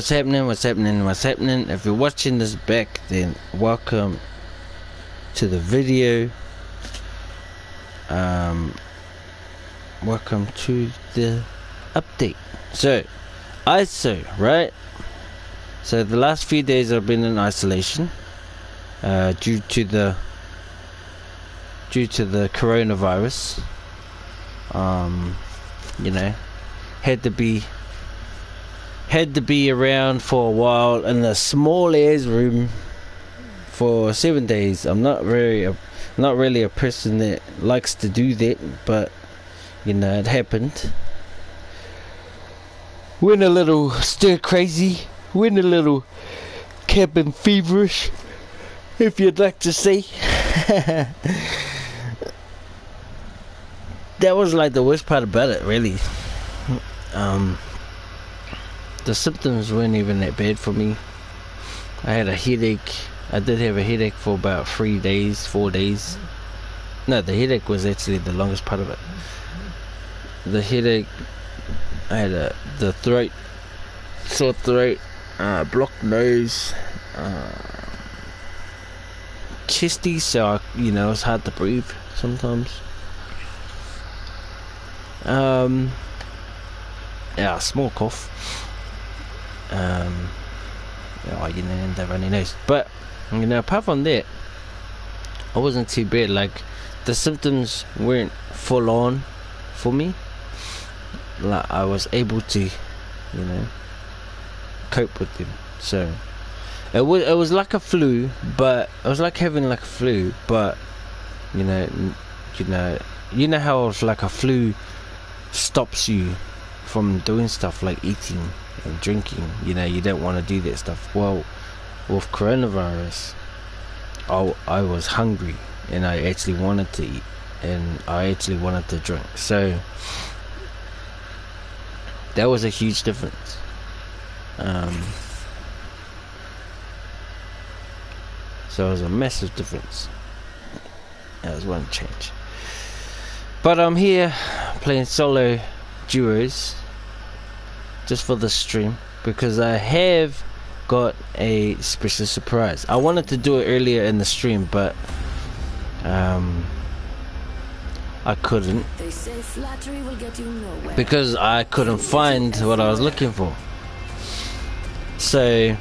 What's happening? What's happening? What's happening? If you're watching this back, then welcome to the video. Welcome to the update. So, ISO, right? So the last few days I've been in isolation due to the coronavirus. You know, had to be around for a while in a small ass room for 7 days. I'm not really a person that likes to do that, but you know, it happened. Went a little stir crazy, went a little cabin feverish, if you'd like to say. That was like the worst part about it, really. The symptoms weren't even that bad for me. I had a headache. I did have a headache for about 4 days. No, the headache was actually the longest part of it. The headache, I had the throat, sore throat, blocked nose, chesty, so you know, it's hard to breathe sometimes. Yeah, small cough. You know, and the runny nose. But you know, apart from that, I wasn't too bad. Like, the symptoms weren't full on for me. Like, I was able to, you know, cope with them. So it was like a flu, but it was like having like a flu, but you know how it's like a flu stops you from doing stuff like eating and drinking. You know, you don't want to do that stuff. Well, with coronavirus, I was hungry and I actually wanted to eat and I actually wanted to drink. So that was a huge difference. So it was a massive difference. That was one change. But I'm here playing solo duos just for the stream because I have got a special surprise. I wanted to do it earlier in the stream, but I couldn't, they say flattery will get you nowhere, because I couldn't find what I was looking for. So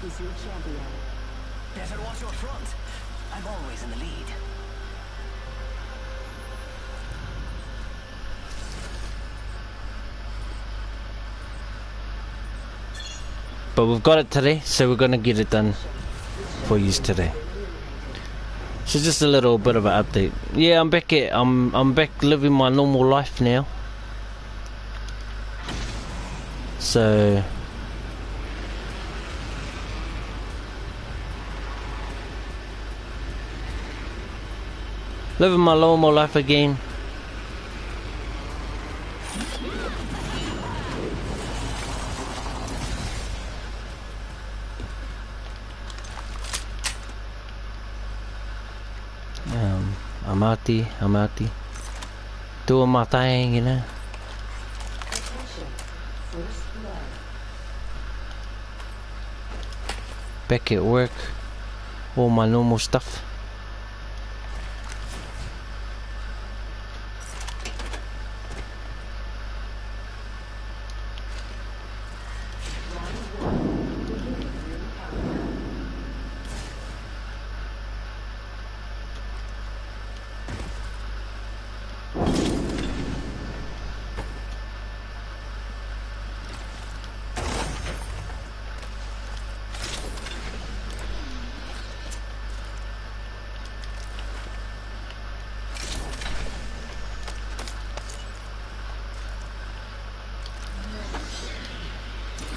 this is your champion. Never watch your front. I'm always in the lead. but we've got it today, so we're gonna get it done for you today. So just a little bit of an update. Yeah, I'm back living my normal life now. So living my normal life again. I'm out doing my thing, you know. Back at work, all my normal stuff.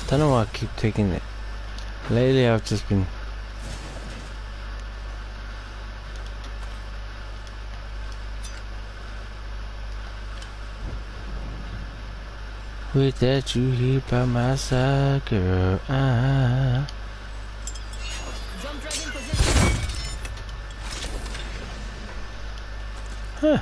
Don't know why I keep taking it. Lately I've just been without you here by my side, girl. Jump dragon Huh.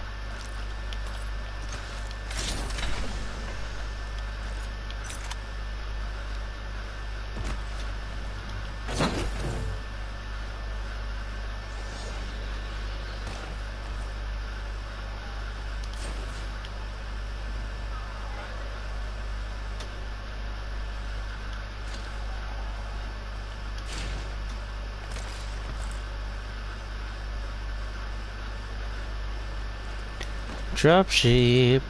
Dropship.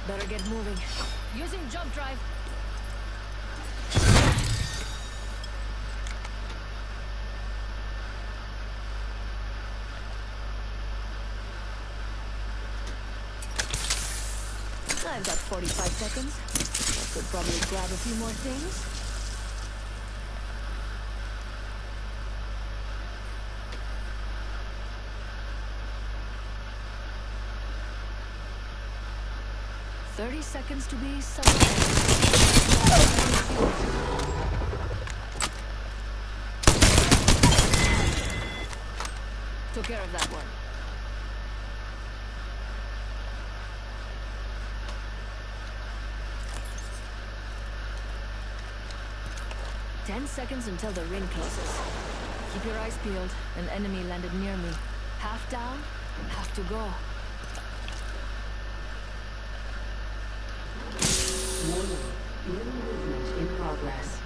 Better get moving. Using jump drive. I've got 45 seconds. Could probably grab a few more things. Seconds to be somewhere else. Took care of that one. Ten seconds until the ring closes. Keep your eyes peeled. An enemy landed near me. Half down, half to go. New movement in progress.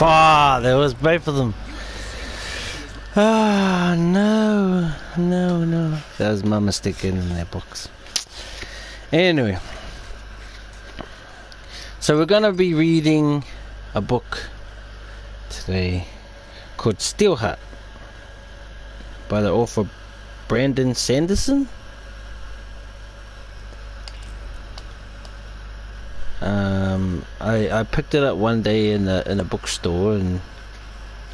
Ah, there was both of them. Ah, no. That was my mistake in that box. Anyway. So we're going to be reading a book today called Steelheart by the author Brandon Sanderson. I picked it up one day in a bookstore, and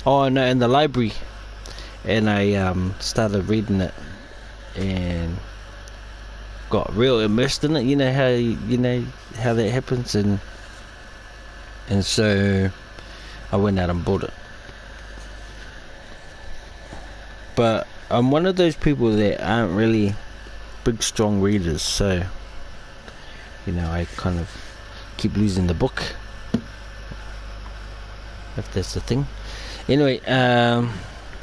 Oh no, in the library, and I started reading it and got real immersed in it. You know how that happens, and so I went out and bought it. But I'm one of those people that aren't really big strong readers, so I kind of keep losing the book, if that's the thing. Anyway,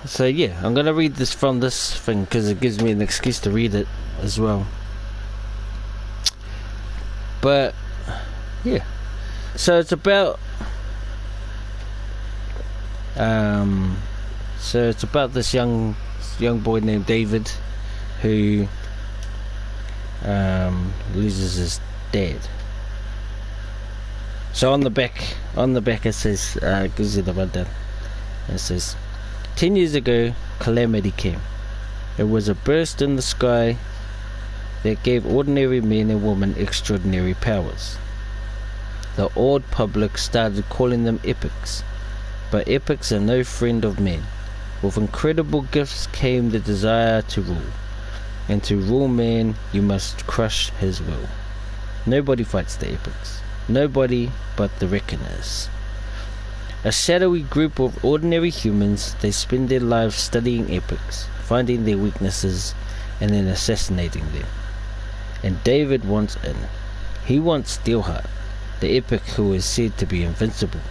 so yeah, I'm gonna read this from this thing because it gives me an excuse to read it as well. But yeah, so it's about this young boy named David who loses his dad. So on the back it says, gives you the rundown. It says, 10 years ago, calamity came. It was a burst in the sky that gave ordinary men and women extraordinary powers. The awed public started calling them epics, but epics are no friend of men. With incredible gifts came the desire to rule, and to rule man you must crush his will. Nobody fights the epics, nobody but the Reckoners. A shadowy group of ordinary humans, they spend their lives studying epics, finding their weaknesses, and then assassinating them. And David wants in. He wants Steelheart, the epic who is said to be invincible,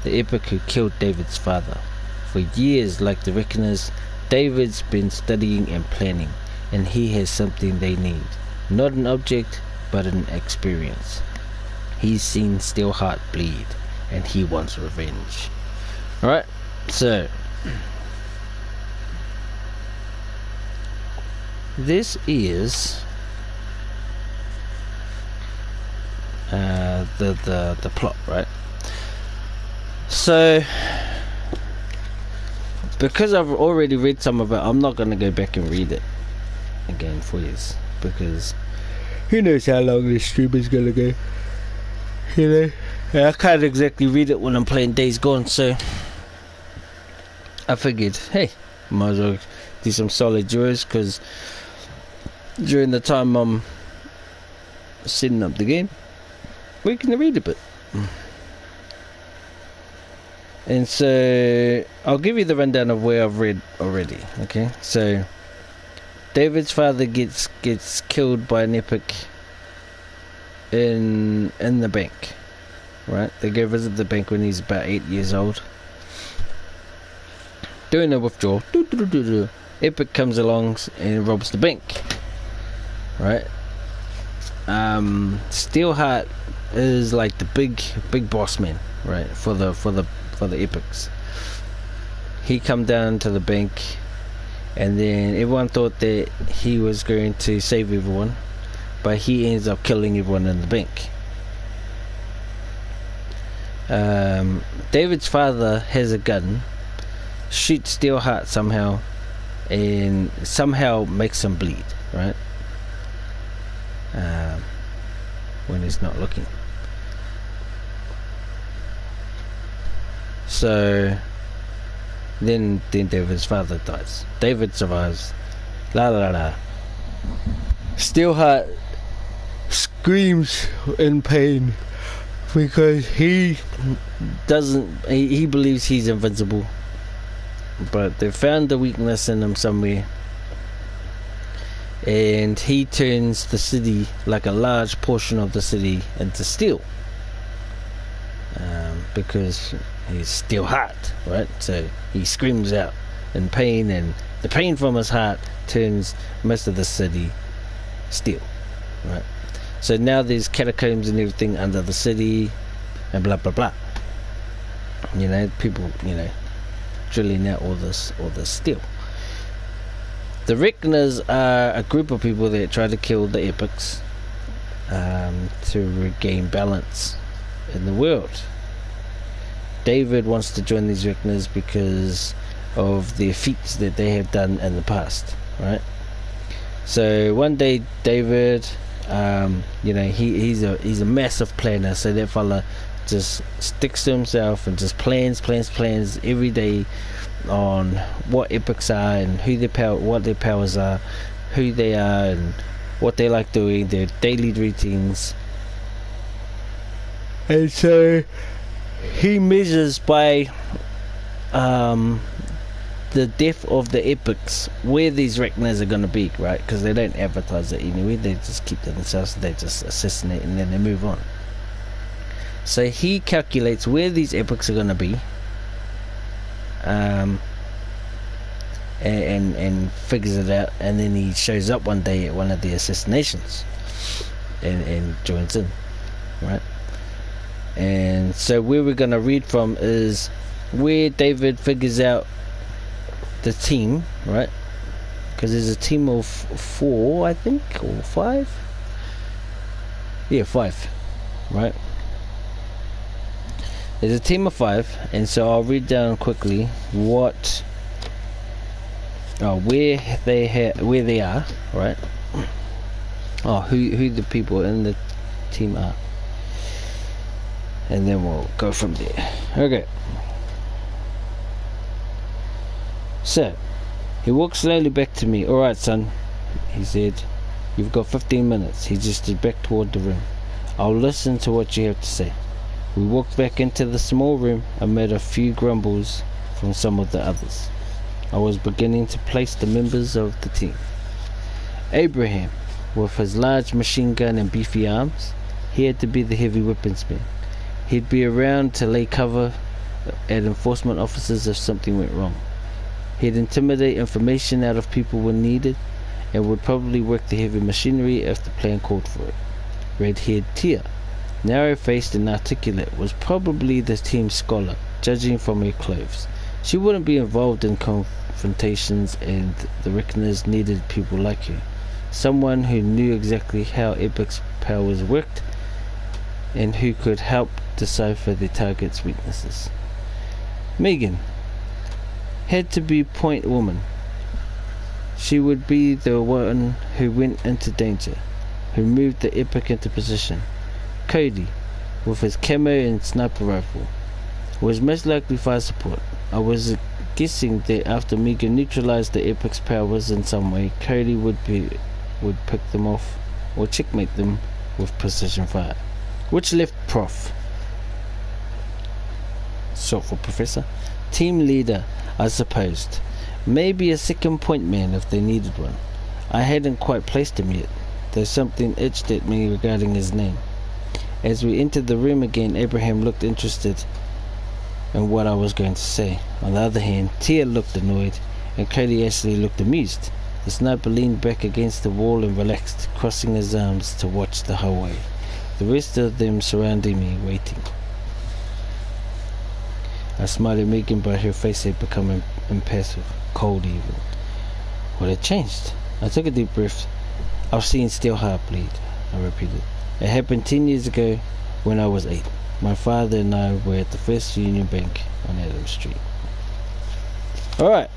the epic who killed David's father. For years, like the Reckoners, David's been studying and planning, and he has something they need. Not an object, but an experience. He's seen Steelheart bleed, and he wants revenge. Alright, so this is the plot, right? So because I've already read some of it, I'm not going to go back and read it again for you, because who knows how long this stream is going to go. I can't exactly read it when I'm playing Days Gone, so I figured, hey, might as well do some solid duos, because during the time I'm setting up the game, we can read a bit. And so I'll give you the rundown of where I've read already. Okay, so David's father gets killed by an epic in the bank. Right, they go visit the bank when he's about 8 years old, doing a withdrawal. Epic comes along and robs the bank. Right, Steelheart is like the big boss man, right, for the epics. He come down to the bank, and then everyone thought that he was going to save everyone, but he ends up killing everyone in the bank. David's father has a gun, shoots Steelheart somehow, and somehow makes him bleed, right? When he's not looking. So then David's father dies. David survives. La la la. Steelheart screams in pain because he believes he's invincible, but they found the weakness in him somewhere, and he turns the city, like a large portion of the city, into steel, because he's Steelheart, right? So he screams out in pain, and the pain from his heart turns most of the city steel, right? So now there's catacombs and everything under the city, and blah blah blah. People, drilling out all this steel. The Reckoners are a group of people that try to kill the epics to regain balance in the world. David wants to join these Reckoners because of their feats that they have done in the past, right? So one day David, he's a massive planner, so that fella just sticks to himself and just plans every day on what epics are and what their powers are, who they are, and what they like doing, their daily routines. And so he measures by the depth of the epics where these reckoners are going to be, right? Because they don't advertise it anyway, they just keep to themselves, they just assassinate and then they move on. So he calculates where these epics are going to be, and figures it out, and then he shows up one day at one of the assassinations and joins in, right? And so where we're going to read from is where David figures out the team, right? Because there's a team of 4, I think, or 5. Yeah, 5, right? There's a team of 5, and so I'll read down quickly where they are, right? Who the people in the team are, and then we'll go from there. Okay. So he walked slowly back to me. "Alright, son," he said. "You've got 15 minutes." He gestured back toward the room. "I'll listen to what you have to say." We walked back into the small room amid a few grumbles from some of the others. I was beginning to place the members of the team. Abraham, with his large machine gun and beefy arms, he had to be the heavy weaponsman. He'd be around to lay cover at enforcement officers if something went wrong. He'd intimidate information out of people when needed, and would probably work the heavy machinery if the plan called for it. Red-haired Tia, narrow-faced and articulate, was probably the team's scholar, judging from her clothes. She wouldn't be involved in confrontations, and the Reckoners needed people like her. Someone who knew exactly how Epic's powers worked, and who could help decipher their target's weaknesses. Megan had to be point woman. She would be the one who went into danger, who moved the Epic into position. Cody, with his camo and sniper rifle, was most likely fire support. I was guessing that after Megan neutralized the Epic's powers in some way, Cody would pick them off or checkmate them with precision fire. Which left Prof, short for Professor, team leader, I supposed. Maybe a second point man if they needed one. I hadn't quite placed him yet, though something itched at me regarding his name. As we entered the room again, Abraham looked interested in what I was going to say. On the other hand, Tia looked annoyed, and Cody actually looked amused. The sniper leaned back against the wall and relaxed, crossing his arms to watch the whole way. The rest of them surrounding me, waiting. I smiled at Megan, but her face had become impassive, cold even. What had changed? I took a deep breath. "I've seen Steelheart bleed," I repeated. "It happened 10 years ago when I was 8. My father and I were at the First Union Bank on Adams Street." Alright.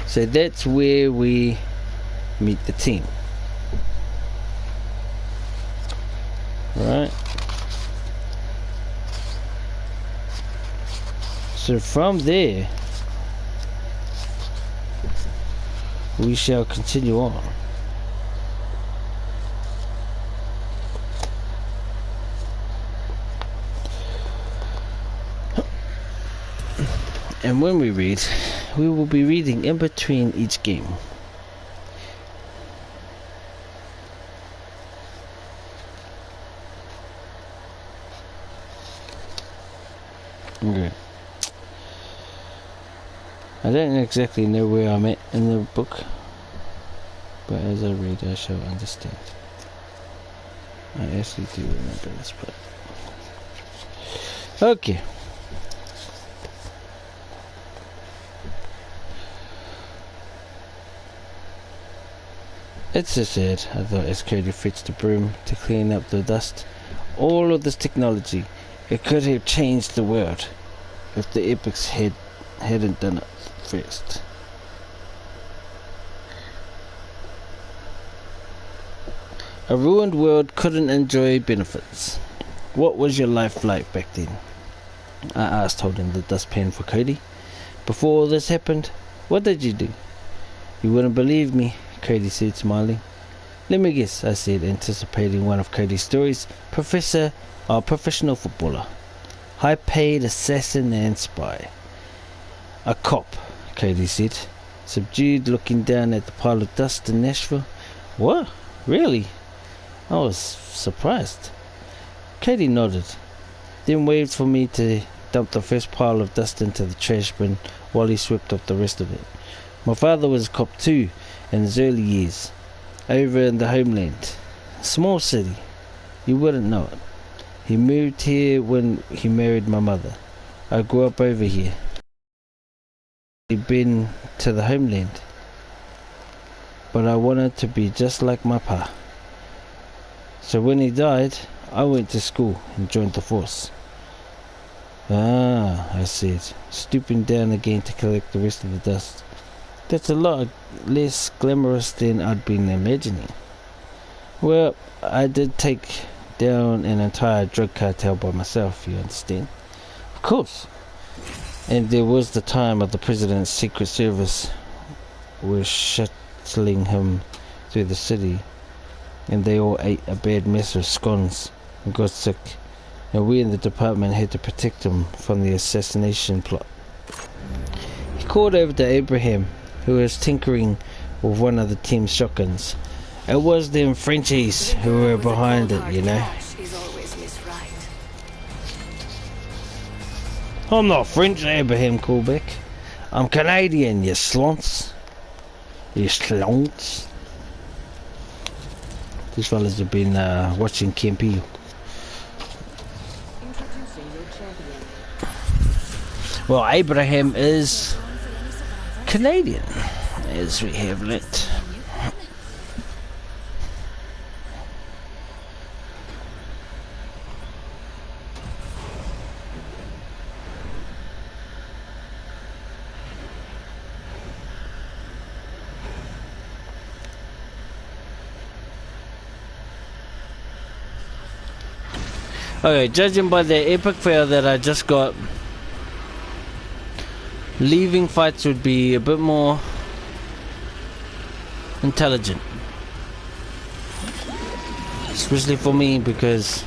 So that's where we meet the team. Alright. So from there, we shall continue on. And when we read, we will be reading in between each game. Okay. I don't exactly know where I'm at in the book, but as I read I shall understand. I actually do remember this part. Okay. "It's so sad," I thought as Cody fetched a broom to clean up the dust. "All of this technology, it could have changed the world if the Epics hadn't done it first." A ruined world couldn't enjoy benefits. What was your life like back then? I asked, holding the dustpan for Cody. Before all this happened, what did you do? You wouldn't believe me, Cody said, smiling. Let me guess, I said, anticipating one of Cody's stories. Professional footballer. High-paid assassin and spy. A cop, Cody said, subdued, looking down at the pile of dust in Nashville. What? Really? I was surprised. Cody nodded, then waved for me to dump the first pile of dust into the trash bin while he swept up the rest of it. My father was a cop too, in his early years, over in the homeland. Small city. You wouldn't know it. He moved here when he married my mother. I grew up over here. He'd been to the homeland, but I wanted to be just like my pa. So when he died, I went to school and joined the force. Ah, I said, stooping down again to collect the rest of the dust. That's a lot less glamorous than I'd been imagining. Well, I did take down an entire drug cartel by myself, you understand? Of course. And there was the time of the president's secret service was shuttling him through the city, and they all ate a bad mess of scones and got sick, and we in the department had to protect him from the assassination plot. He called over to Abraham, who was tinkering with one of the team's shotguns. It was them Frenchies who were behind it, you know. I'm not French, Abraham called back. I'm Canadian, you slonts. You slonts. These fellas have been watching Kempi. Well, Abraham is Canadian, as we have learnt. Okay, judging by the epic fail that I just got, leaving fights would be a bit more intelligent. Especially for me, because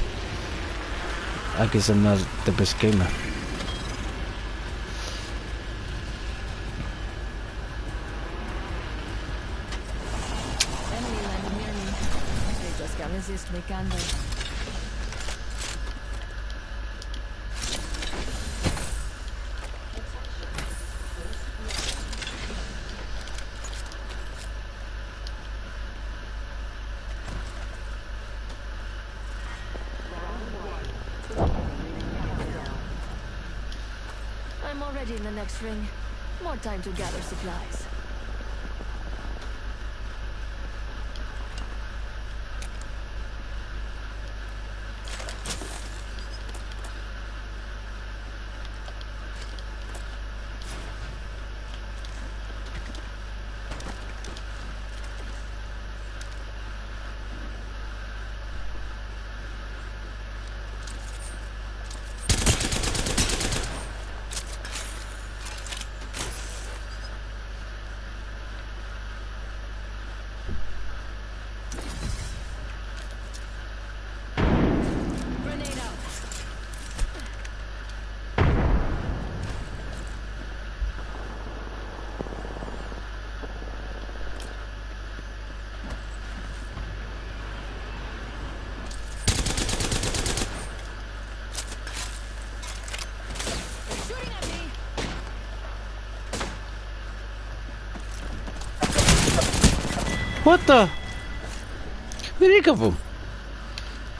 I guess I'm not the best gamer. Enemy landed near me. They just can't resist me, can they? I'm already in the next ring. More time to gather supplies. What the? Where did he come from?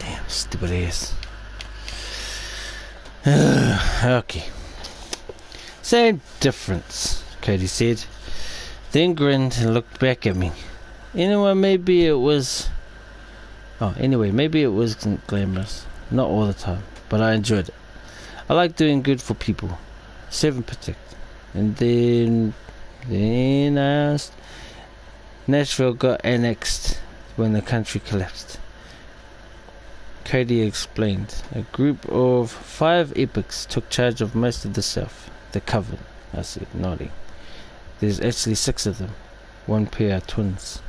Damn, stupid ass. Okay. Same difference, Cody said. Then grinned and looked back at me. Maybe it was glamorous. Not all the time, but I enjoyed it. I like doing good for people. Serve and protect. And then I asked, Nashville got annexed when the country collapsed. Cody explained. A group of 5 epics took charge of most of the south. The Coven, I said, nodding. There's actually 6 of them. 1 pair are twins.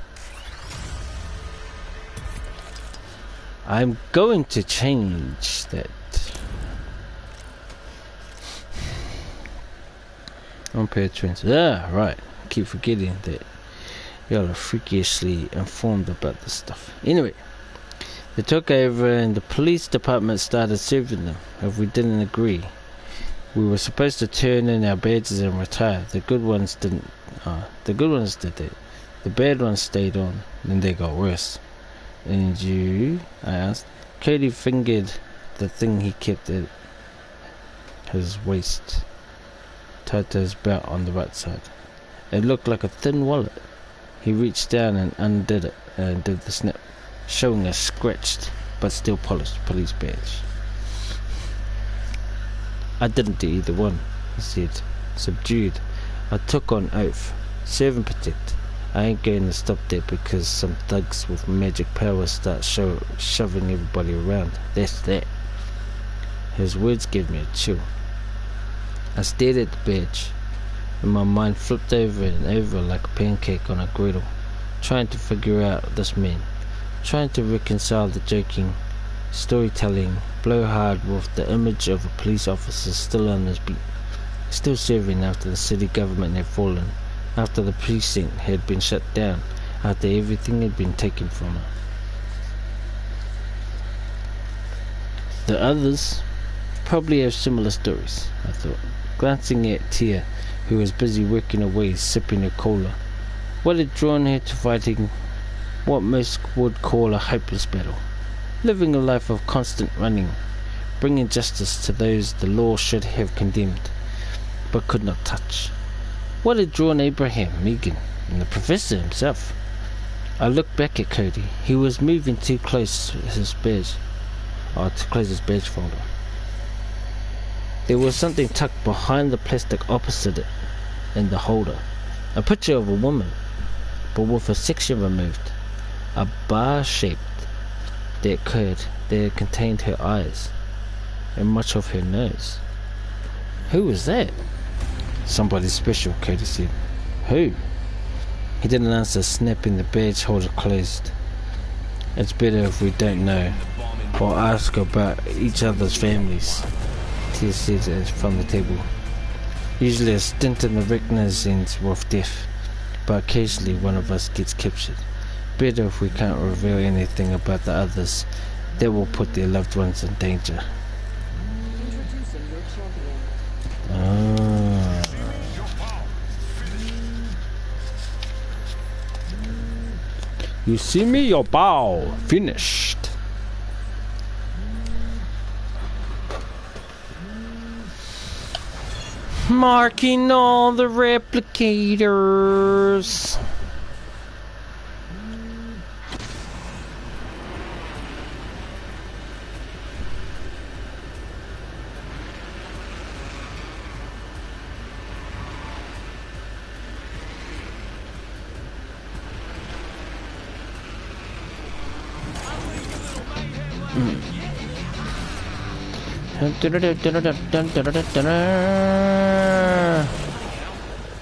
I'm going to change that. 1 pair of twins. Ah, right. Keep forgetting that y'all are freakishly informed about this stuff. Anyway, they took over and the police department started serving them. If we didn't agree, we were supposed to turn in our badges and retire. The good ones didn't. The good ones did that. The bad ones stayed on. Then they got worse. And you? I asked. Cody fingered the thing he kept at his waist, tied to his belt on the right side. It looked like a thin wallet. He reached down and undid it and did the snap, showing a scratched but still polished police badge. I didn't do either one, he said, subdued. I took on oath. Serve and protect. I ain't going to stop that because some thugs with magic powers start shoving everybody around. That's that. His words gave me a chill. I stared at the badge, and my mind flipped over and over like a pancake on a griddle, trying to figure out this man, trying to reconcile the joking, storytelling, blowhard with the image of a police officer still on his beat, still serving after the city government had fallen, after the precinct had been shut down, after everything had been taken from her. The others probably have similar stories, I thought, glancing at Tia, who was busy working away, sipping her cola. What had drawn her to fighting what most would call a hopeless battle, living a life of constant running, bringing justice to those the law should have condemned, but could not touch. What had drawn Abraham, Megan, and the professor himself? I looked back at Cody. He was moving too close to his badge folder. There was something tucked behind the plastic opposite it, in the holder. A picture of a woman, but with a section removed. A bar shaped that contained her eyes, and much of her nose. Who was that? Somebody special, Cody said. Who? He didn't answer, snapping the badge holder closed. It's better if we don't know, or ask about each other's families, Tia said from the table. Usually a stint in the reckoners ends with death, but occasionally one of us gets captured. Better if we can't reveal anything about the others that will put their loved ones in danger. Introducing your champion. You see me, your bow finished. Marking all the replicators.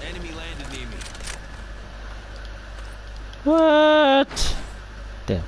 Enemy landed near me. What? Damn.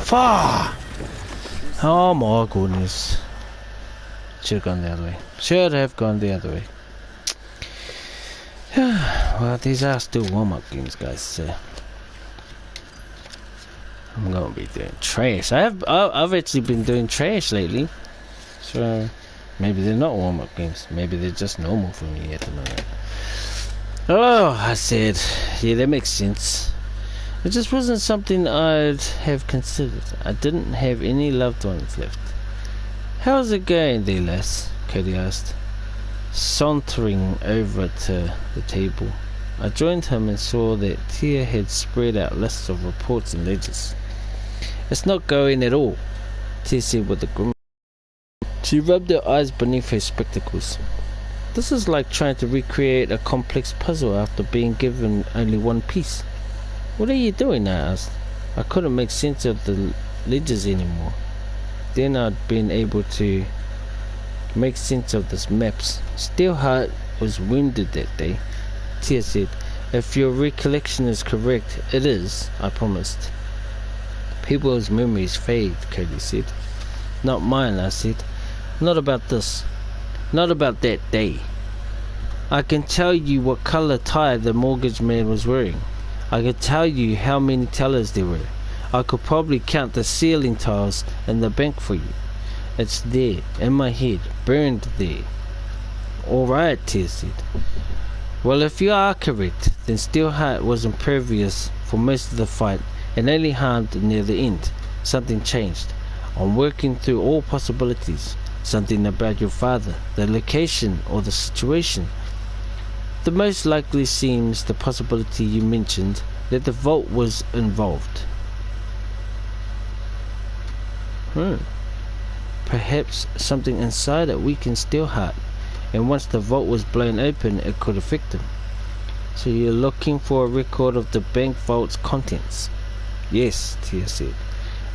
Fuck! Oh my goodness. Should have gone the other way. Should have gone the other way. Well, these are still warm-up games, guys, so I'm gonna be doing trash. I've actually been doing trash lately, so maybe they're not warm-up games. Maybe they're just normal for me at the moment. Oh, I said, yeah, that makes sense. It just wasn't something I'd have considered. I didn't have any loved ones left. "How's it going there, lass?" Cody asked, sauntering over to the table. I joined him and saw that Tia had spread out lists of reports and ledgers. "It's not going at all," Tia said with a grin. She rubbed her eyes beneath her spectacles. "This is like trying to recreate a complex puzzle after being given only one piece." "What are you doing?" I asked. I couldn't make sense of the ledgers anymore. Then I'd been able to make sense of the maps. "Steelheart was wounded that day," Tia said. "If your recollection is correct." "It is," I promised. "People's memories fade," Cody said. "Not mine," I said. "Not about this. Not about that day. I can tell you what color tie the mortgage man was wearing. I could tell you how many tellers there were. I could probably count the ceiling tiles in the bank for you. It's there, in my head, burned there." "All right," Tia said. "Well, if you are correct, then Steelheart was impervious for most of the fight and only harmed near the end. Something changed. I'm working through all possibilities. Something about your father, the location, or the situation. The most likely seems the possibility you mentioned, that the vault was involved." "Perhaps something inside it weakened Steelheart, and once the vault was blown open, it could affect him." "So you're looking for a record of the bank vault's contents?" "Yes," Tia said,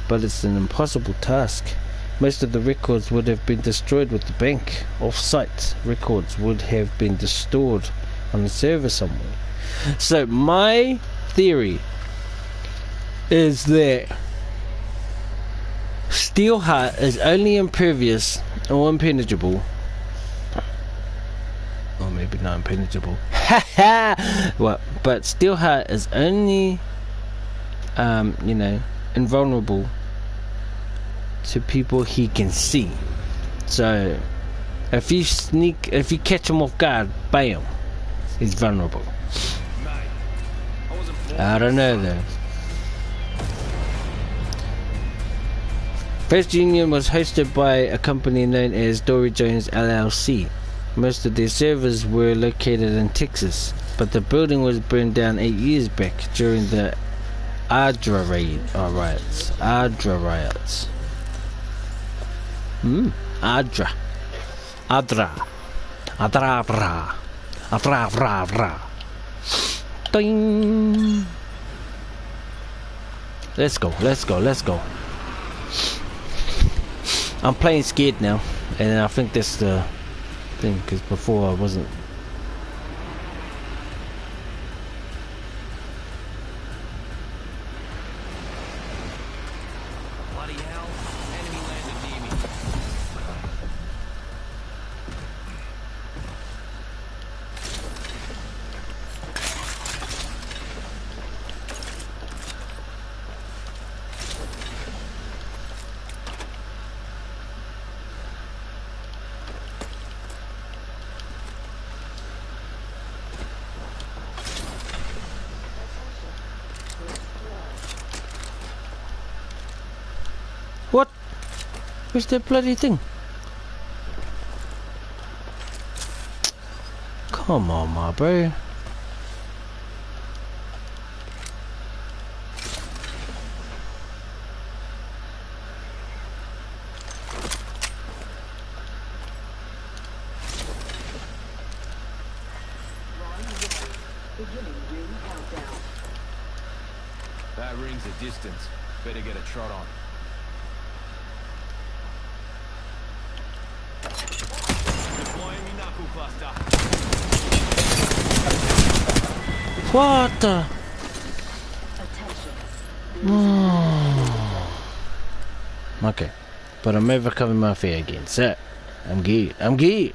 "but it's an impossible task. Most of the records would have been destroyed with the bank. Off-site records would have been stored on a server somewhere." So my theory is that Steelheart is only impervious or impenetrable, or maybe not impenetrable. Well, but Steelheart is only, invulnerable to people he can see. So if you catch him off guard, bam, he's vulnerable. I don't know though. First Union was hosted by a company known as Dory Jones LLC. Most of their servers were located in Texas, but the building was burned down 8 years back during the Adra riots. Adra riots. Adra. Ding. Let's go. I'm playing scared now, and I think that's the thing, because before I wasn't. Bloody hell. Enemy landed near me. What? Where's that bloody thing? Come on, my bro. That ring's a distance. Better get a trot on. Deploying me knuckle cluster. What the? Okay, but I'm overcoming my fear again. So, I'm good. Okay,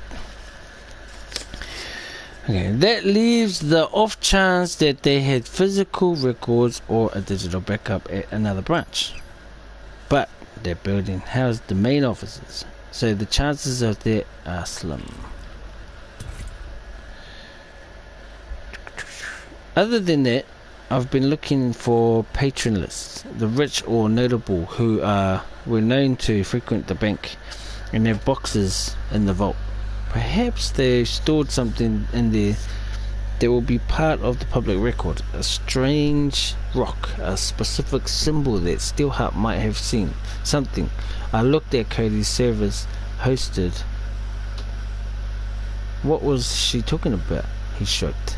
that leaves the off chance that they had physical records or a digital backup at another branch. But that building housed the main offices, so the chances of that are slim. Other than that, I've been looking for patron lists, the rich or notable who were known to frequent the bank, and have boxes in the vault. Perhaps they stored something in there that will be part of the public record. A strange rock, a specific symbol that Steelheart might have seen. Something. I looked at Cody's service hosted. What was she talking about? He shrugged.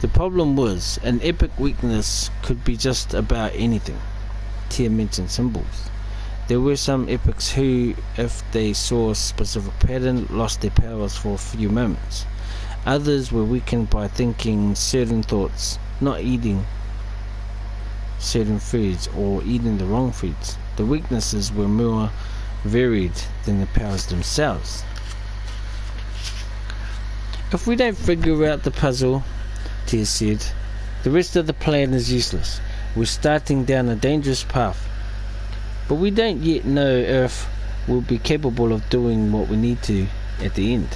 The problem was, an epic weakness could be just about anything. Tia mentioned symbols. There were some epics who, if they saw a specific pattern, lost their powers for a few moments. Others were weakened by thinking certain thoughts, not eating certain foods, or eating the wrong foods. The weaknesses were more varied than the powers themselves. If we don't figure out the puzzle, Tia said, the rest of the plan is useless. We're starting down a dangerous path, but we don't yet know if we'll be capable of doing what we need to at the end.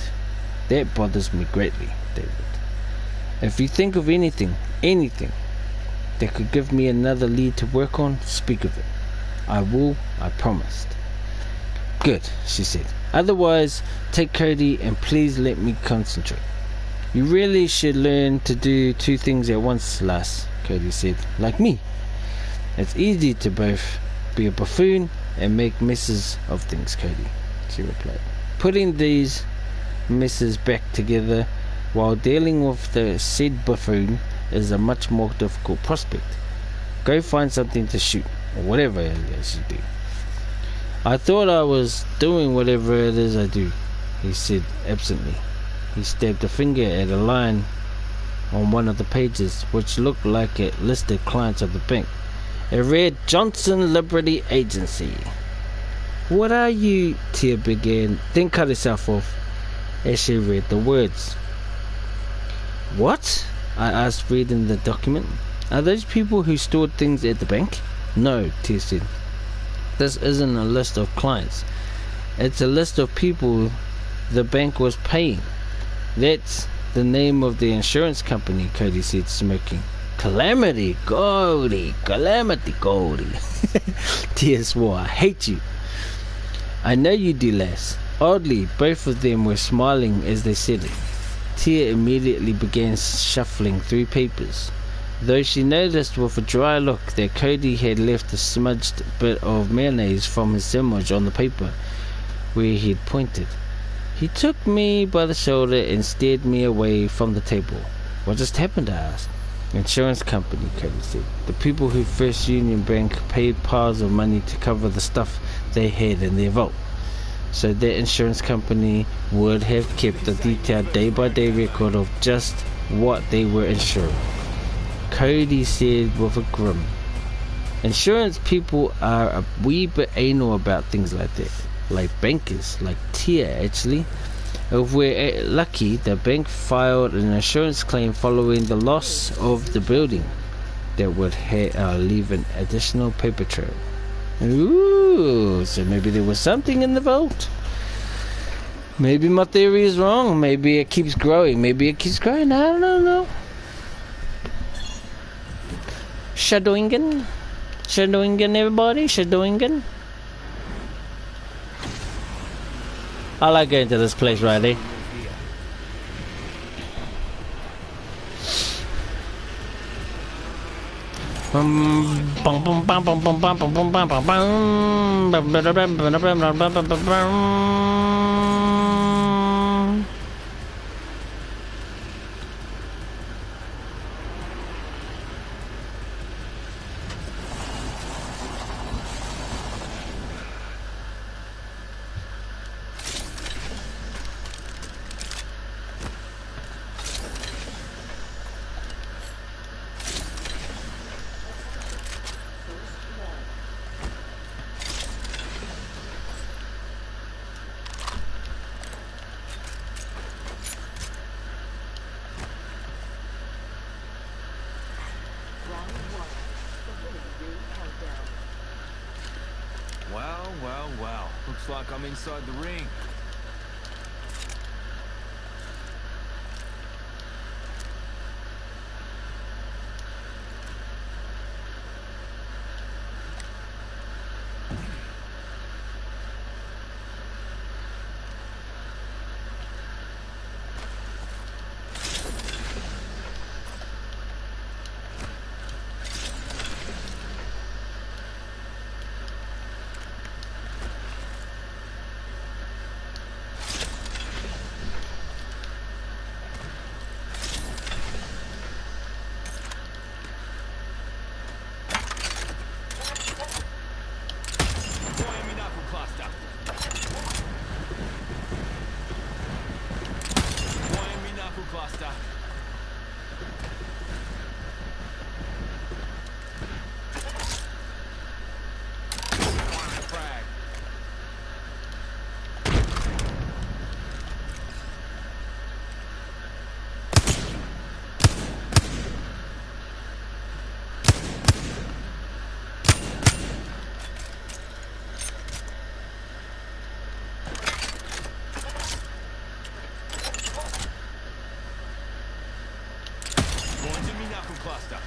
That bothers me greatly, David. If you think of anything that could give me another lead to work on, speak of it. I will, I promised. Good, she said. Otherwise, take Cody and please let me concentrate. You really should learn to do two things at once, lass, Cody said. Like me. It's easy to both be a buffoon and make messes of things, Cody, she replied. Putting these messes back together while dealing with the said buffoon is a much more difficult prospect. Go find something to shoot, or whatever it is you do. I thought I was doing whatever it is I do, he said absently. He stabbed a finger at a line on one of the pages, which looked like it listed clients of the bank. It read, Johnson Liberty Agency. What are you? Tia began, then cut herself off as she read the words. What? I asked, reading the document. Are those people who stored things at the bank? No, Tia said. This isn't a list of clients. It's a list of people the bank was paying. That's the name of the insurance company, Cody said, smirking. Calamity Cody. Tia swore. I hate you. I know you do, lass. Oddly, both of them were smiling as they said it. Tia immediately began shuffling through papers, though she noticed with a dry look that Cody had left a smudged bit of mayonnaise from his sandwich on the paper where he'd pointed. He took me by the shoulder and steered me away from the table. What just happened? I asked. Insurance company, Cody said. The people who First Union Bank paid piles of money to cover the stuff they had in their vault. So that insurance company would have kept a detailed day-by-day record of just what they were insuring. Cody said with a grin. Insurance people are a wee bit anal about things like that. Like bankers, like Tia actually. If we're lucky, the bank filed an insurance claim following the loss of the building that would leave an additional paper trail. Ooh, so maybe there was something in the vault. Maybe my theory is wrong. Maybe it keeps growing. I don't know. Shadowingen, everybody. Shadowingen. I like going to this place, Riley. Well. Looks like I'm inside the ring. knuckle cluster.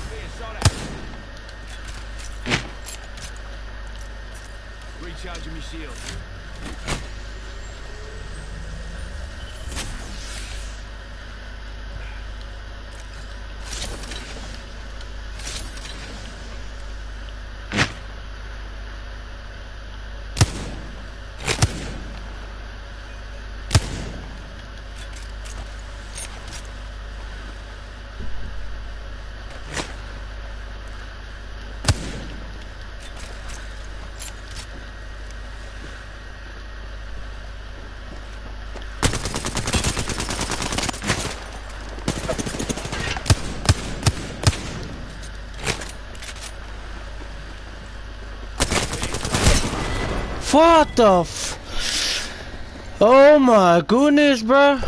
Being shot at. Recharging my shield. What the Oh my goodness, bro.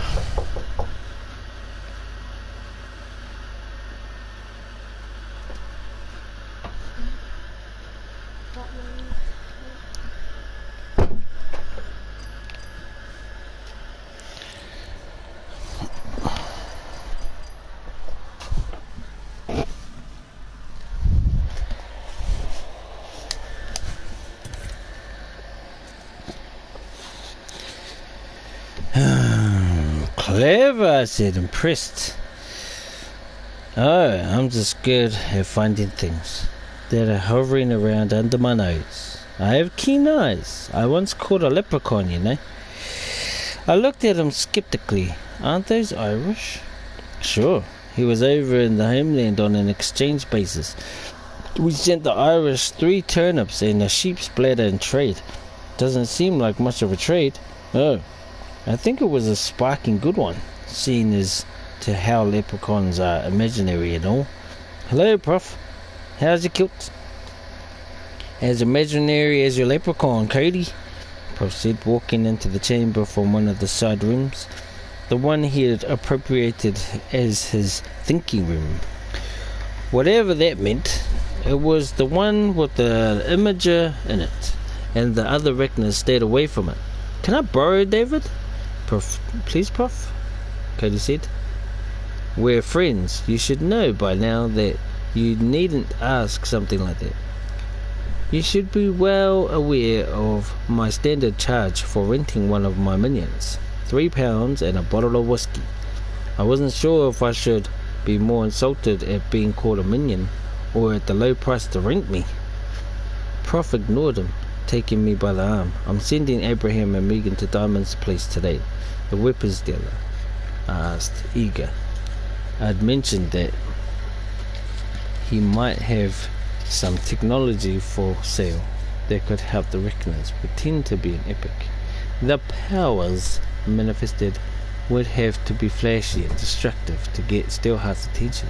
Clever, I said, impressed. Oh, I'm just good at finding things that are hovering around under my nose. I have keen eyes. I once caught a leprechaun, you know. I looked at him skeptically. Aren't those Irish? Sure. He was over in the homeland on an exchange basis. We sent the Irish 3 turnips and a sheep's bladder in trade. Doesn't seem like much of a trade. Oh, I think it was a sparking good one, seeing as to how leprechauns are imaginary and all. Hello, Prof. How's your kilt? As imaginary as your leprechaun, Cody, Prof said, walking into the chamber from one of the side rooms, the one he had appropriated as his thinking room. Whatever that meant, it was the one with the imager in it, and the other reckoners stayed away from it. Can I borrow, David? Prof, please, Prof, Cody said. We're friends. You should know by now that you needn't ask something like that. You should be well aware of my standard charge for renting one of my minions. £3 and a bottle of whiskey. I wasn't sure if I should be more insulted at being called a minion or at the low price to rent me. Prof ignored him, taking me by the arm. I'm sending Abraham and Megan to Diamond's place today. The weapons dealer, I asked, eager. I'd mentioned that he might have some technology for sale that could help the Reckoners pretend to be an epic. The powers manifested would have to be flashy and destructive to get Steelheart's attention.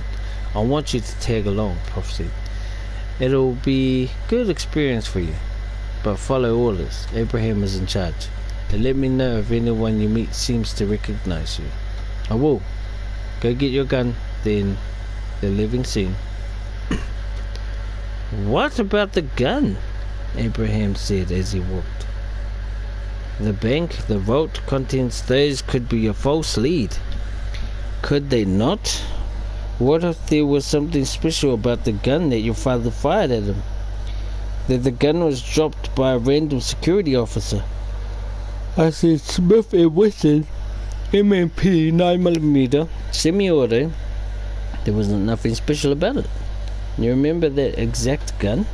I want you to tag along, Prof said. It'll be good experience for you, but follow orders. Abraham is in charge. And let me know if anyone you meet seems to recognize you. I will. Go get your gun, then they're leaving soon. What about the gun? Abraham said as he walked. The bank, the vault contents, those could be a false lead. Could they not? What if there was something special about the gun that your father fired at him? That the gun was dropped by a random security officer? I said Smith & Wesson M&P 9mm semi-auto. There wasn't nothing special about it. You remember that exact gun?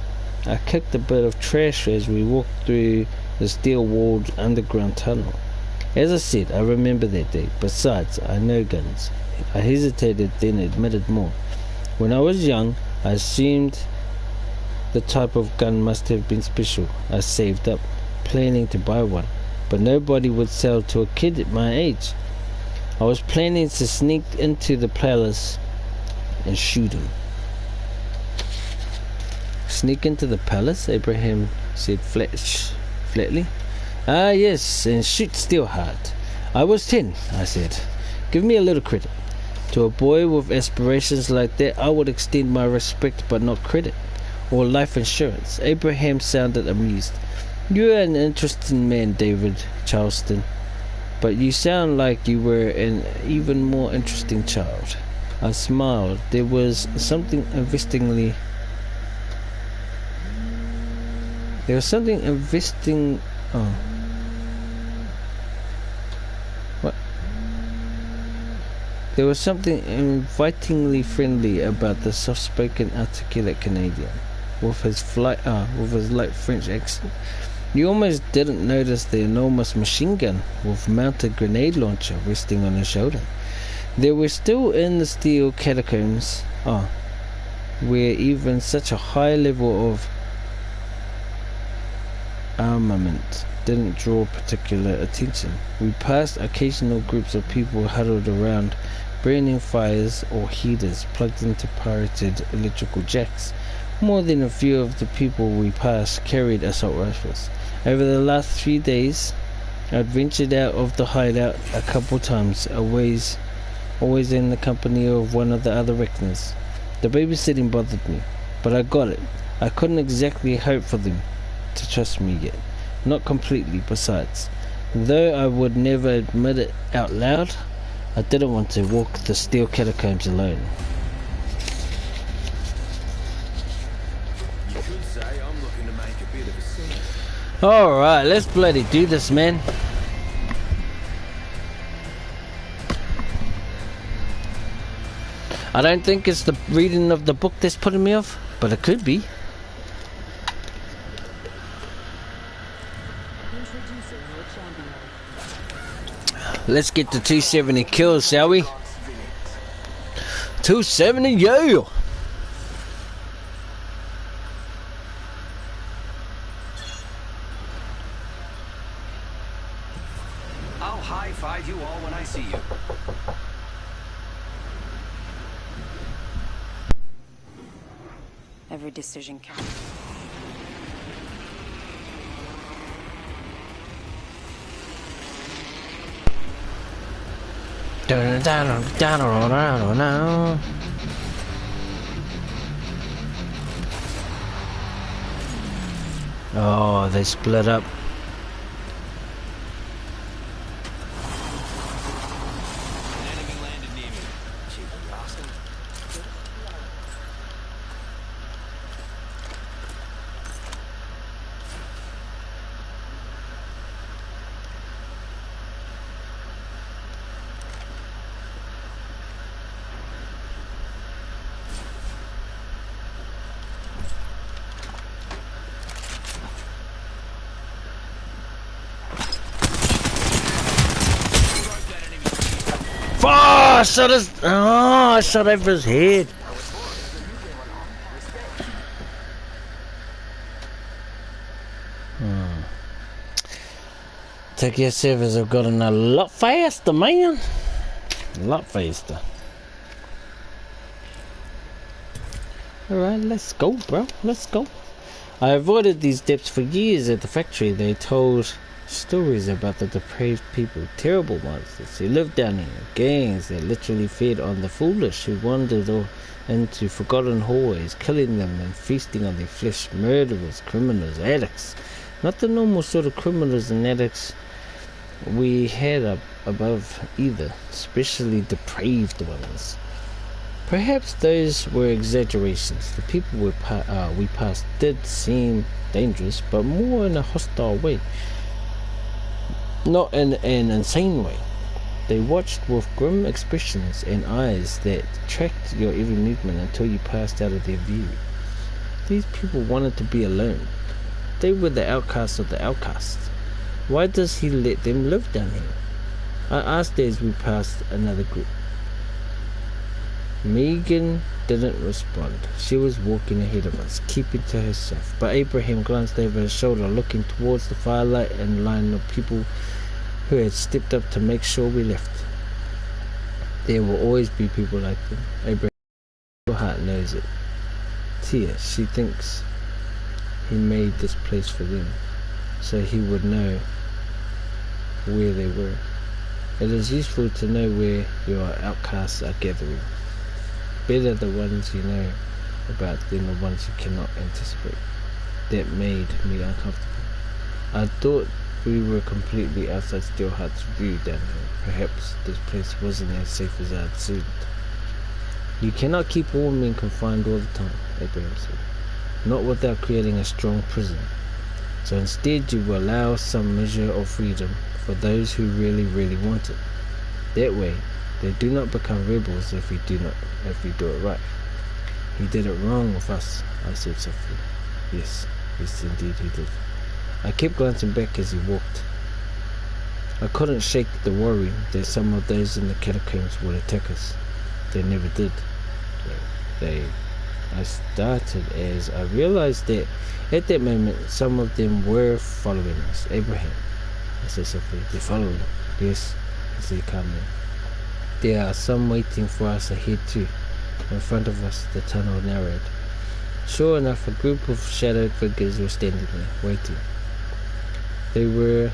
I kicked a bit of trash as we walked through the steel-walled underground tunnel. As I said, I remember that day. Besides, I know guns. I hesitated, then admitted more. When I was young, I assumed the type of gun must have been special. I saved up, planning to buy one, but nobody would sell to a kid at my age. I was planning to sneak into the palace and shoot him. Sneak into the palace? Abraham said flatly. Ah, yes, and shoot Steelheart. I was 10, I said. Give me a little credit. To a boy with aspirations like that, I would extend my respect but not credit, or life insurance. Abraham sounded amused. You're an interesting man, David Charleston, but you sound like you were an even more interesting child. I smiled. There was something investing. Oh. What? There was something invitingly friendly about the soft-spoken, articulate Canadian, with his light French accent. You almost didn't notice the enormous machine gun with mounted grenade launcher resting on his shoulder. They were still in the steel catacombs, where even such a high level of armament didn't draw particular attention. We passed occasional groups of people huddled around burning fires or heaters plugged into pirated electrical jacks. More than a few of the people we passed carried assault rifles. Over the last 3 days, I'd ventured out of the hideout a couple times, always in the company of one of the other reckoners. The babysitting bothered me, but I got it. I couldn't exactly hope for them to trust me yet. Not completely, besides. Though I would never admit it out loud, I didn't want to walk the steel catacombs alone. You could say I'm looking to make a bit of a scene. Alright, let's bloody do this, man. I don't think it's the reading of the book that's putting me off, but it could be. Let's get to 270 kills, shall we? 270, yeah! I'll high-five you all when I see you. Every decision counts. Oh, they split up. An enemy landed near me. Cheeky bastard. I shot over his head. Tokyo servers have gotten a lot faster, man. A lot faster. Alright, let's go, bro. Let's go. I avoided these depths for years at the factory. They told stories about the depraved people, terrible monsters who lived down here, gangs that literally fed on the foolish who wandered into forgotten hallways, killing them and feasting on their flesh, murderers, criminals, addicts. Not the normal sort of criminals and addicts we had up above either, especially depraved ones. Perhaps those were exaggerations. The people we passed did seem dangerous, but more in a hostile way. Not in an insane way. They watched with grim expressions and eyes that tracked your every movement until you passed out of their view. These people wanted to be alone. They were the outcasts of the outcasts. Why does he let them live down here? I asked as we passed another group. Megan didn't respond. She was walking ahead of us, keeping to herself. But Abraham glanced over his shoulder, looking towards the firelight and line of people who had stepped up to make sure we left. There will always be people like them. Abraham, your heart knows it. Tia, she thinks he made this place for them, so he would know where they were. It is useful to know where your outcasts are gathering. Better the ones you know about than the ones you cannot anticipate. That made me uncomfortable. I thought we were completely outside Steelheart's view down here. Perhaps this place wasn't as safe as I had assumed. You cannot keep all men confined all the time, Abraham said. Not without creating a strong prison. So instead you will allow some measure of freedom for those who really, really want it. That way, they do not become rebels if we do it right. He did it wrong with us, I said softly. Yes, indeed he did. I kept glancing back as he walked. I couldn't shake the worry that some of those in the catacombs would attack us. They never did. I started as I realized that at that moment some of them were following us. Abraham, I said softly. They're following. Yes, he said calmly. There are some waiting for us ahead too. In front of us the tunnel narrowed. Sure enough, a group of shadowed figures were standing there, waiting. They wore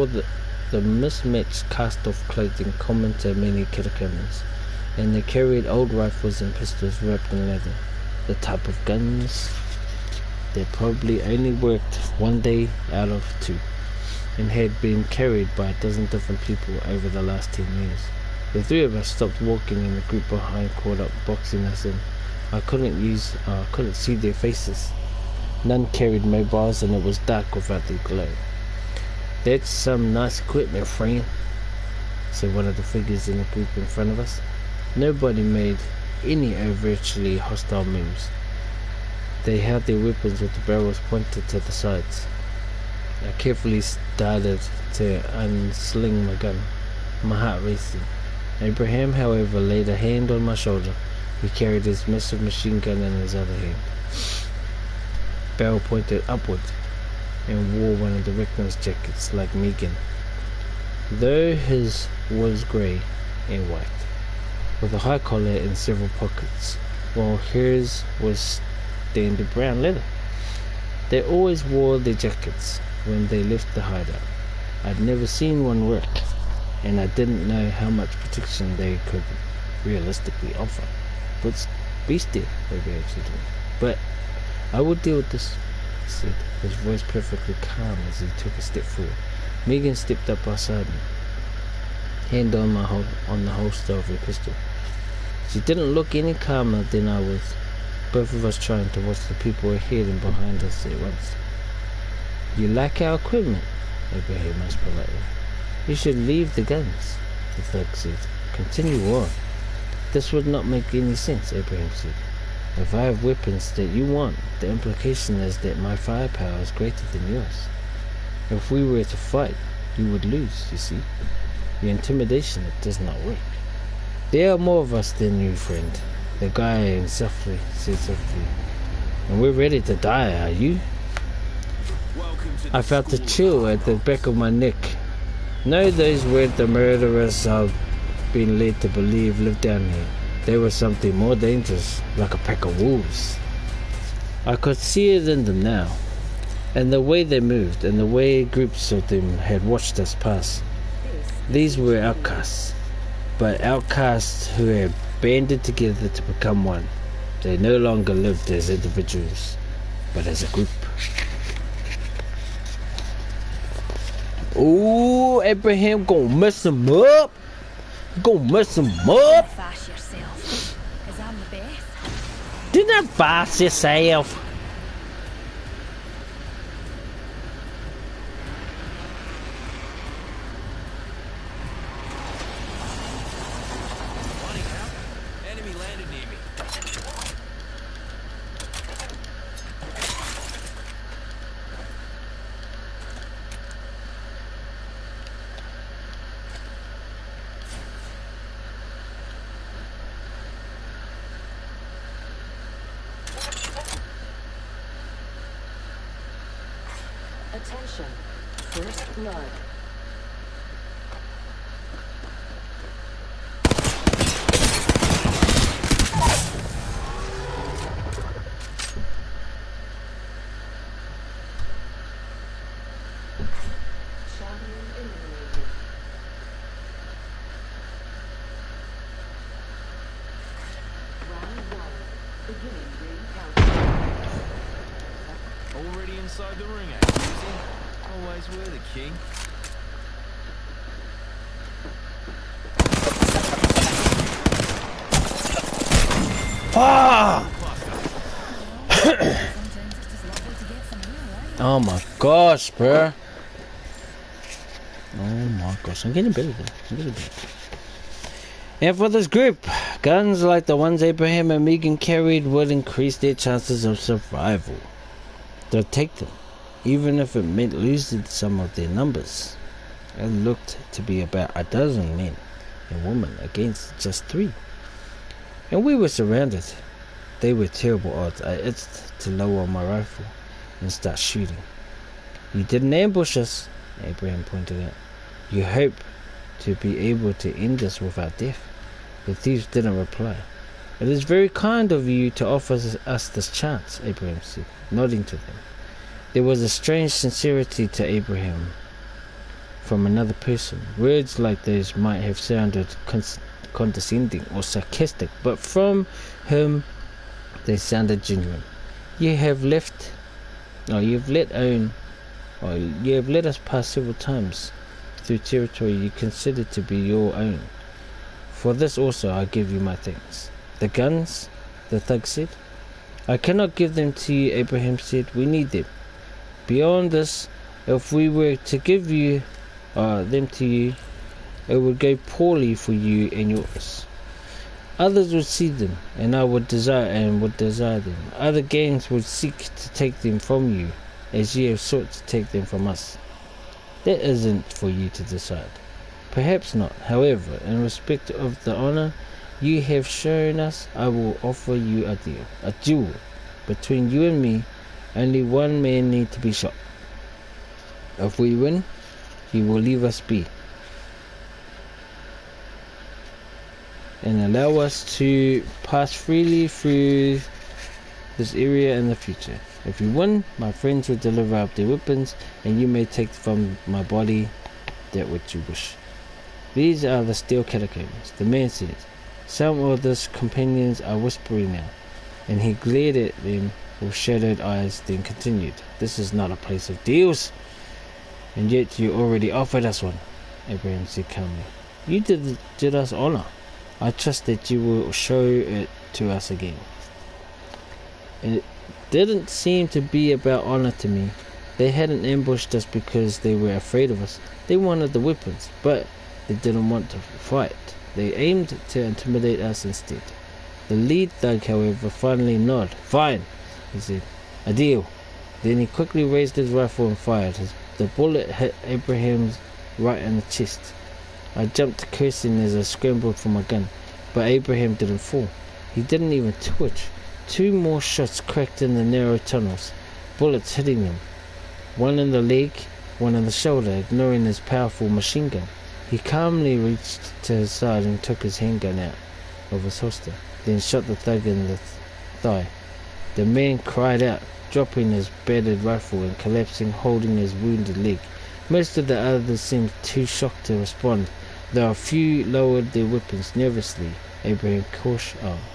the mismatched cast-off clothing common to many catacombs, and they carried old rifles and pistols wrapped in leather, the type of guns that probably only worked one day out of 2, and had been carried by a dozen different people over the last 10 years. The 3 of us stopped walking, and the group behind caught up, boxing us in. I couldn't see their faces. None carried mobiles, and it was dark without their glow. That's some nice equipment, friend, said one of the figures in the group in front of us. Nobody made any overtly hostile moves. They held their weapons with the barrels pointed to the sides. I carefully started to unsling my gun, my heart racing. Abraham, however, laid a hand on my shoulder. He carried his massive machine gun in his other hand, barrel pointed upward, and wore one of the reckless jackets like Megan, though his was grey and white, with a high collar and several pockets, while hers was standard brown leather. They always wore their jackets when they left the hideout. I'd never seen one work, and I didn't know how much protection they could realistically offer. But be still, Abraham said to me. But I will deal with this, he said, his voice perfectly calm as he took a step forward. Megan stepped up beside me, hand on the holster of her pistol. She didn't look any calmer than I was, both of us trying to watch the people ahead and behind us at once. You like our equipment? Abraham asked politely. You should leave the guns, the thug said. Continue on. This would not make any sense, Abraham said. If I have weapons that you want, the implication is that my firepower is greater than yours. If we were to fight, you would lose, you see. Your intimidation, it does not work. There are more of us than you, friend, the guy said softly. And we're ready to die, are you? I felt a chill at the back of my neck. No, those weren't the murderers I've been led to believe lived down here. They were something more dangerous, like a pack of wolves. I could see it in them now, and the way they moved, and the way groups of them had watched us pass. These were outcasts, but outcasts who had banded together to become one. They no longer lived as individuals, but as a group. Ooh, Abraham gonna mess him up. Gonna mess him up. Fast yourself, 'cause I'm the best. Do not fast yourself. Funny how? Enemy landed near me. Attention, first blood. Champion eliminated. Round 1, beginning ring countdown. Already inside the ring, ain't you? guys were, the king? Ah! Oh my gosh, bro. Oh my gosh, I'm getting better though. I'm getting better. And for this group, guns like the ones Abraham and Megan carried would increase their chances of survival. They'll take them, even if it meant losing some of their numbers. It looked to be about a dozen men and women against just 3. And we were surrounded. They were terrible odds. I itched to lower my rifle and start shooting. You didn't ambush us, Abraham pointed out. You hope to be able to end this without death. The thieves didn't reply. It is very kind of you to offer us this chance, Abraham said, nodding to them. There was a strange sincerity to Abraham from another person. Words like those might have sounded condescending or sarcastic, but from him they sounded genuine. You have let us pass several times through territory you consider to be your own. For this also I give you my thanks. The guns, the thug said. I cannot give them to you, Abraham said. We need them. Beyond this, if we were to give them to you, it would go poorly for you and yours. Others would see them, and would desire them. Other gangs would seek to take them from you, as ye have sought to take them from us. That isn't for you to decide. Perhaps not. However, in respect of the honor you have shown us, I will offer you a deal. A duel. Between you and me, only one man need to be shot. If we win, you will leave us be and allow us to pass freely through this area in the future. If you win, my friends will deliver up their weapons, and you may take from my body that which you wish. These are the steel catacombs, the man said. Some of his companions are whispering now, and he glared at them with shadowed eyes, then continued. This is not a place of deals, and yet you already offered us one, Abraham said calmly. You did us honor. I trust that you will show it to us again. It didn't seem to be about honor to me. They hadn't ambushed us because they were afraid of us. They wanted the weapons, but they didn't want to fight. They aimed to intimidate us instead. The lead thug, however, finally nodded. Fine, he said. A deal. Then he quickly raised his rifle and fired. The bullet hit Abraham's right in the chest. I jumped cursing as I scrambled for my gun, but Abraham didn't fall. He didn't even twitch. 2 more shots cracked in the narrow tunnels, bullets hitting him. One in the leg, one in the shoulder, ignoring his powerful machine gun. He calmly reached to his side and took his handgun out of his holster, then shot the thug in the thigh. The man cried out, dropping his battered rifle and collapsing, holding his wounded leg. Most of the others seemed too shocked to respond, though a few lowered their weapons nervously. Abraham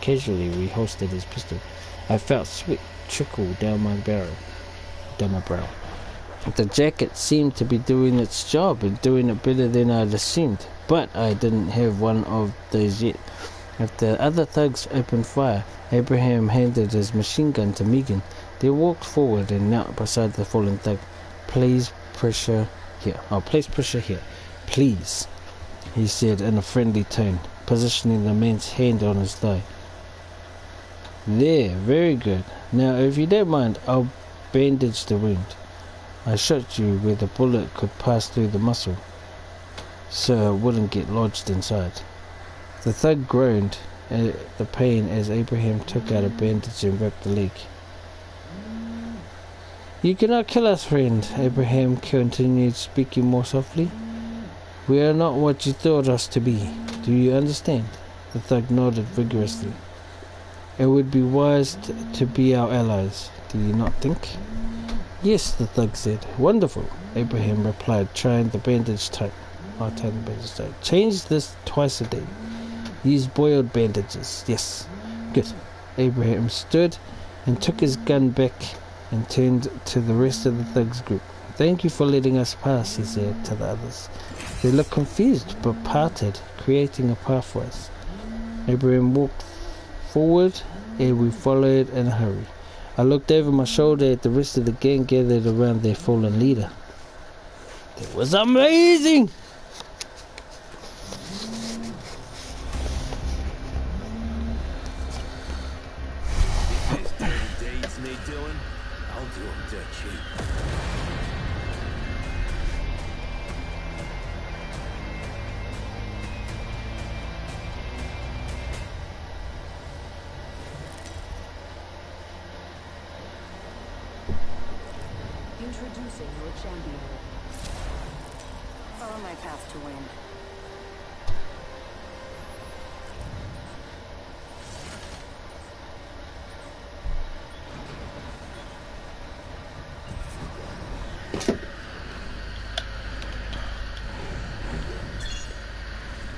casually reholstered his pistol. I felt sweat trickle down my brow. The jacket seemed to be doing its job and doing it better than I'd assumed, but I didn't have one of those yet. If the other thugs opened fire, Abraham handed his machine gun to Megan. They walked forward and knelt beside the fallen thug. Place pressure here. Please, he said in a friendly tone, positioning the man's hand on his thigh. There, very good. Now, if you don't mind, I'll bandage the wound. I shot you where the bullet could pass through the muscle, so it wouldn't get lodged inside. The thug groaned at the pain as Abraham took out a bandage and wrapped the leg. You cannot kill us, friend, Abraham continued, speaking more softly. We are not what you thought us to be. Do you understand? The thug nodded vigorously. It would be wise to be our allies, do you not think? Yes, the thug said. Wonderful, Abraham replied, trying the bandage tight. I'll tie the bandage tight. Change this twice a day. Use boiled bandages. Yes. Good. Abraham stood and took his gun back and turned to the rest of the thugs group. Thank you for letting us pass, he said to the others. They looked confused, but parted, creating a path for us. Abraham walked forward, and we followed in a hurry. I looked over my shoulder at the rest of the gang gathered around their fallen leader. It was amazing! His dirty deeds need doing. I'll do him dirt cheap. Introducing your champion. Follow my path to win.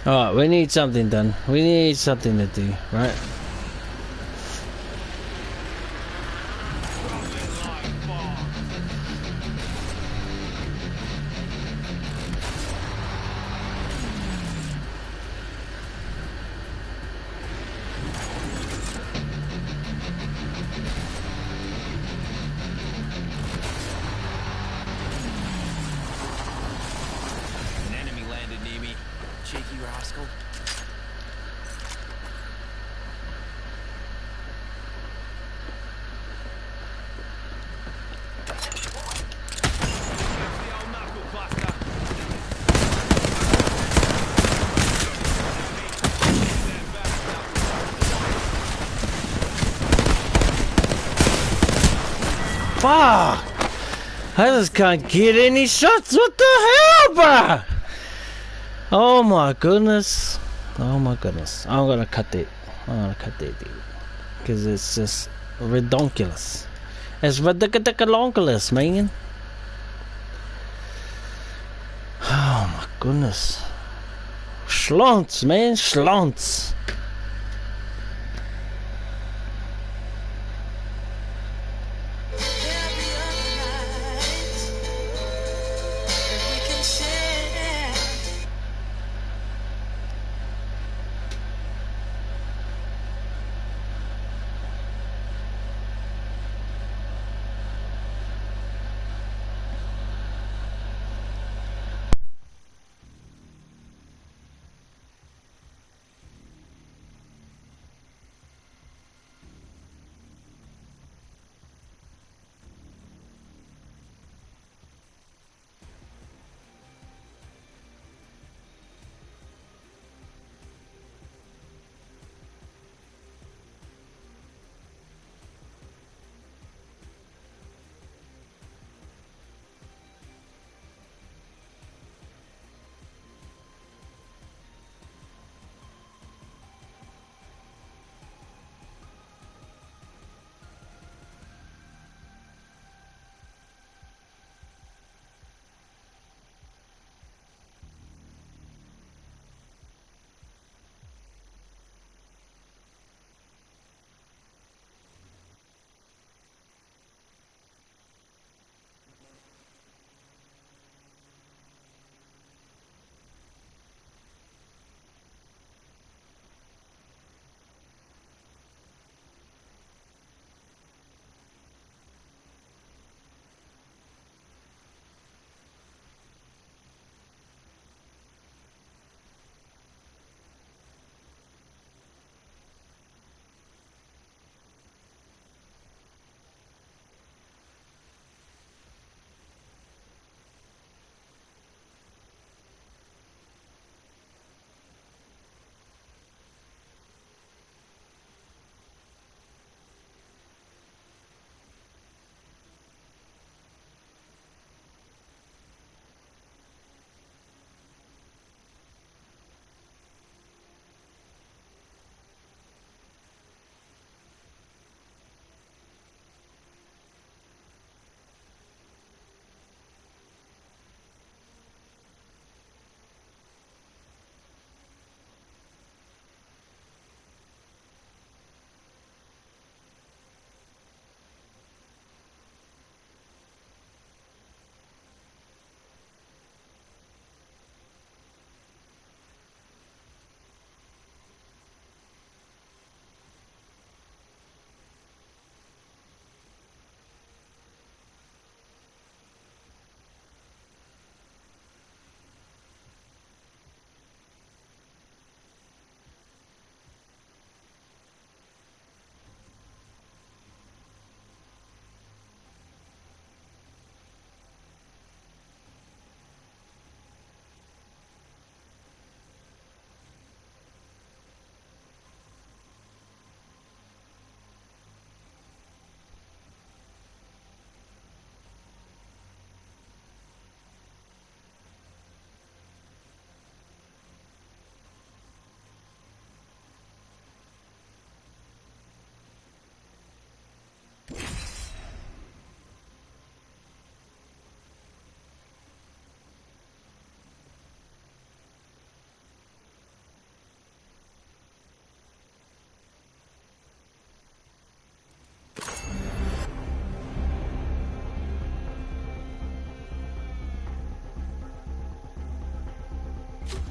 Alright, we need something done. We need something to do, right? An enemy landed near me. Cheeky rascal. The old knuckle cluster. Fuck! I just can't get any shots. What the hell, bruh? Oh my goodness. Oh my goodness. I'm gonna cut it. I'm gonna cut that, dude. Because it's just redonkulous. It's ridiculous, man. Oh my goodness. Schlons, man. Schlons.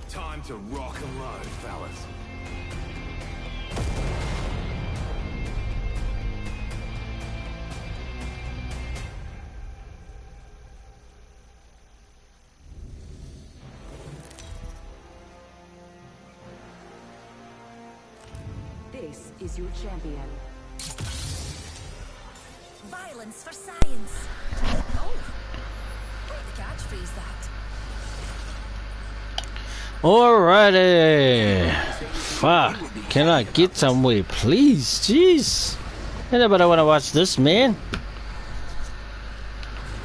Time to rock and load, fellas. This is your champion. Violence for science. Oh, great catchphrase that. Alrighty. Fuck. Can I get somewhere, please? Jeez. Anybody wanna watch this, man?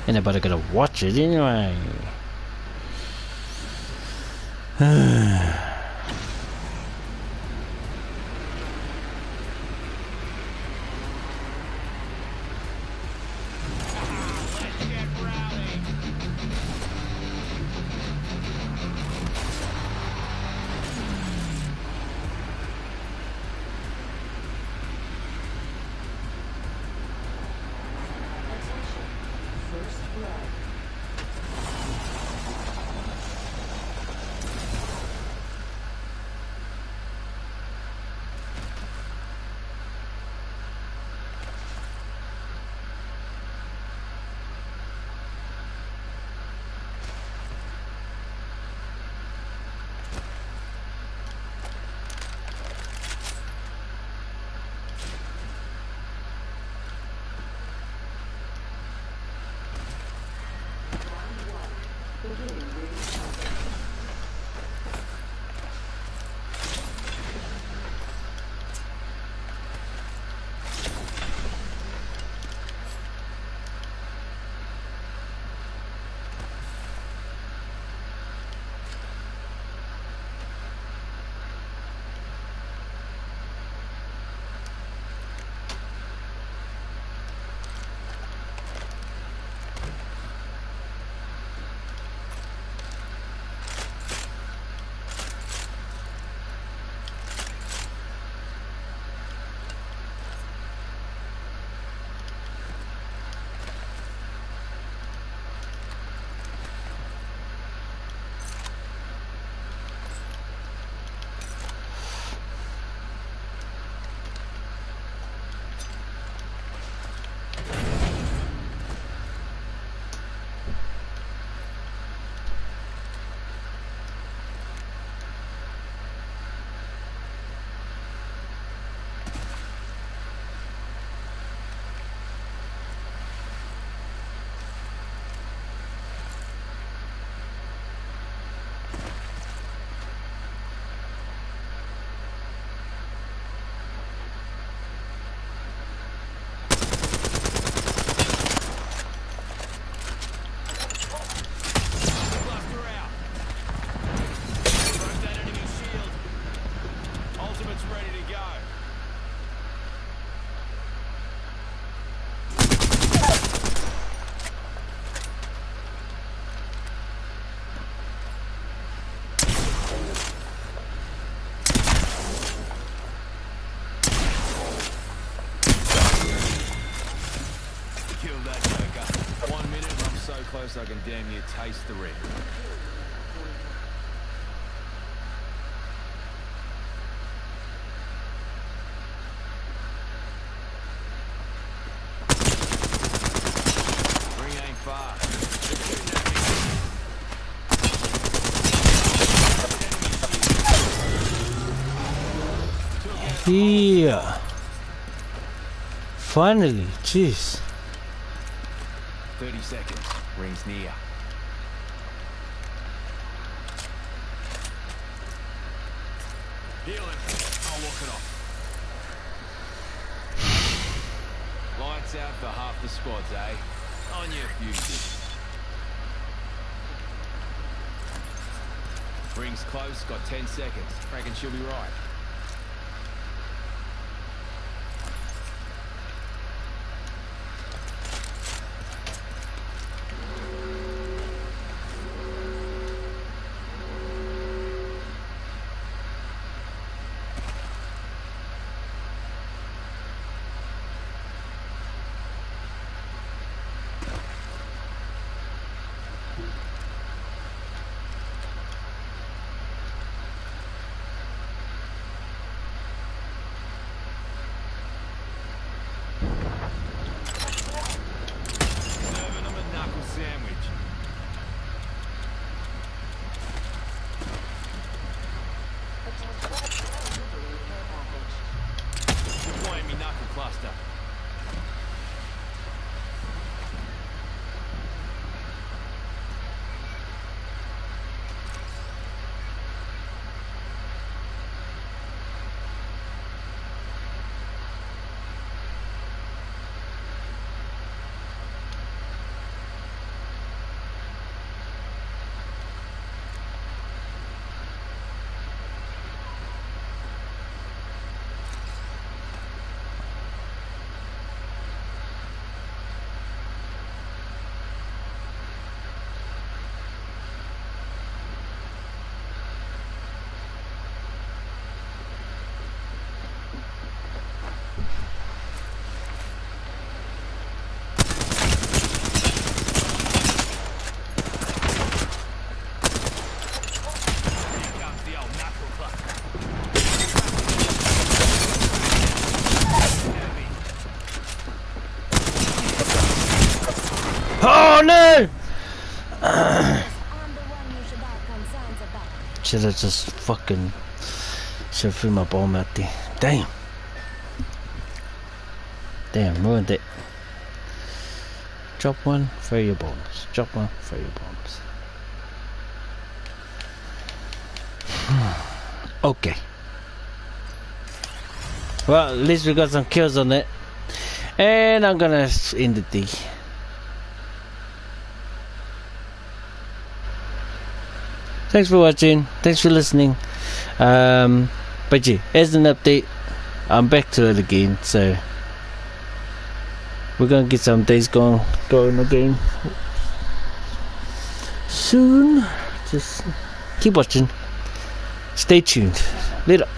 Anybody gonna watch it anyway? I can damn near taste the red. Ring ain't far. Yeah. Finally, jeez. 30 seconds. Rings near. Healing. I'll walk it off. Lights out for half the squads, eh? On your fuses. Rings close, got 10 seconds. Reckon she'll be right. Oh no! I'm the one you should have concerns about. Should have just fucking... Should have threw my bomb out there. Damn. Damn, ruined it. Drop one, throw your bombs. Drop one, throw your bombs. Okay. Well, at least we got some kills on it. And I'm gonna end the day. Thanks for watching. Thanks for listening. But yeah, as an update, I'm back to it again. So we're gonna get some days going again soon. Just keep watching. Stay tuned. Later.